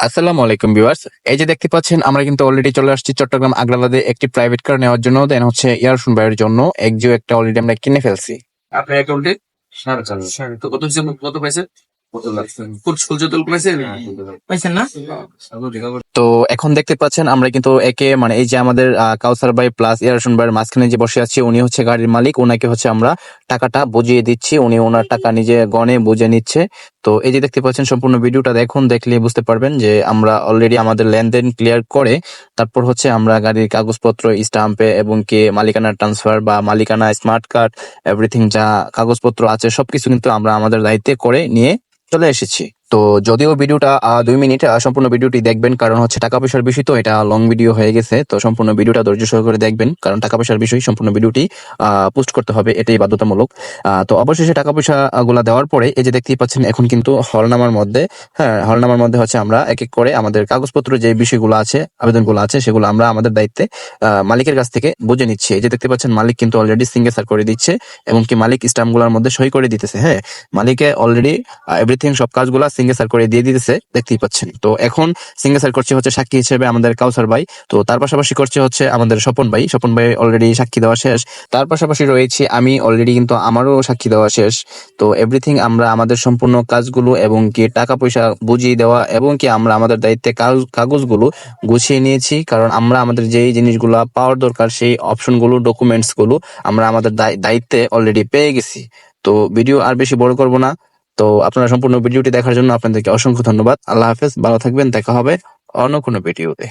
আসসালামু আলাইকুম ভিউয়ার্স। এই যে দেখতে পাচ্ছেন আমরা কিন্তু অলরেডি চলে আসছি চট্টগ্রাম আগ্রাবাদে একটি প্রাইভেট কার নেওয়ার জন্য, দেন হচ্ছে ইয়ারফোন ভাইয়ের জন্য এক্সিও একটা অলরেডি আমরা কিনে ফেলছি। আপনার অ্যাকাউন্টে 4.5 তো কত হিসেবে কত পাইছে? কত লাগছে? ফুল সূর্য তোল পাইছে? পাইছেন না? তো এখন দেখতে পাচ্ছেন আমরা কিন্তু একে মানে এই যে আমাদের কাউসার ভাই প্লাস ইয়ারফোন ভাইয়ের মাঝখানে যে বসে আছে উনি হচ্ছে গাড়ির মালিক, ওনাকে হচ্ছে আমরা টাকাটা বুঝিয়ে দিচ্ছি, উনি ওনার টাকা নিজে গনে বুঝে নিচ্ছে। তো এই যে দেখতে পাচ্ছেন সম্পূর্ণ ভিডিওটা দেখুন, দেখলে বুঝতে পারবেন যে আমরা অলরেডি আমাদের লেনদেন ক্লিয়ার করে তারপর হচ্ছে আমরা গাড়ির কাগজপত্র স্টাম্পে এবং কি মালিকানা ট্রান্সফার বা মালিকানা স্মার্ট কার্ড এভরিথিং যা কাগজপত্র আছে সবকিছু কিন্তু আমরা আমাদের দায়িত্বে করে নিয়ে চলে এসেছি। তো যদিও ভিডিওটা 2 মিনিট, সম্পূর্ণ ভিডিওটি দেখবেন, কারণ হচ্ছে টাকা পয়সার বিষয়, তো এটা লং ভিডিও হয়ে গেছে। তো সম্পূর্ণ ভিডিওটা ধৈর্য সহকারে দেখবেন, কারণ টাকা পয়সার বিষয় সম্পূর্ণ ভিডিওটি পোস্ট করতে হবে, এটাই বাধ্যতামূলক। তো অবশেষে টাকা পয়সা গুলা দেওয়ার পরে এই যে দেখতেই পাচ্ছেন এখন কিন্তু হলনামার মধ্যে, হ্যাঁ হলনামার মধ্যে হচ্ছে আমরা এক এক করে আমাদের কাগজপত্র যে বিষয়গুলো আছে, আবেদনগুলো আছে, সেগুলো আমরা আমাদের দায়িত্বে মালিকের কাছ থেকে বুঝে নিচ্ছি। এই যে দেখতে পাচ্ছেন মালিক কিন্তু অলরেডি সিগনেচার করে দিচ্ছে এবং কি মালিক স্টাম্পগুলোর মধ্যে সই করে দিতেছে। হ্যাঁ, মালিকে অলরেডি এভরিথিং সব কাজগুলা সিগনেচার করে দিয়ে দিতেছে, দেখতেই পাচ্ছেন। তো এখন সিগনেচার করছে হচ্ছে সাক্ষী হিসেবে আমাদের কাউসার ভাই, তো তার পাশাপাশি করছে হচ্ছে আমাদের স্বপন ভাই। স্বপন ভাই অলরেডি সাক্ষী দেওয়া শেষ, তার পাশাপাশি রয়েছে আমি, অলরেডি কিন্তু আমারও সাক্ষী দেওয়া শেষ। তো এভরিথিং আমরা আমাদের সম্পূর্ণ কাজগুলো এবং কি টাকা পয়সা বুঝিয়ে দেওয়া এবং কি আমরা আমাদের দায়িত্বে কাগজগুলো গুছিয়ে নিয়েছি, কারণ আমরা আমাদের যেই জিনিসগুলো পাওয়ার দরকার সেই অপশনগুলো ডকুমেন্টস গুলো আমরা আমাদের দায়িত্বে অলরেডি পেয়ে গেছি। তো ভিডিও আর বেশি বড় করব না। তো আপনারা সম্পূর্ণ ভিডিওটি দেখার জন্য আপনাদেরকে অসংখ্য ধন্যবাদ। আল্লাহ হাফেজ, ভালো থাকবেন, দেখা হবে অন্য কোনো ভিডিওতে।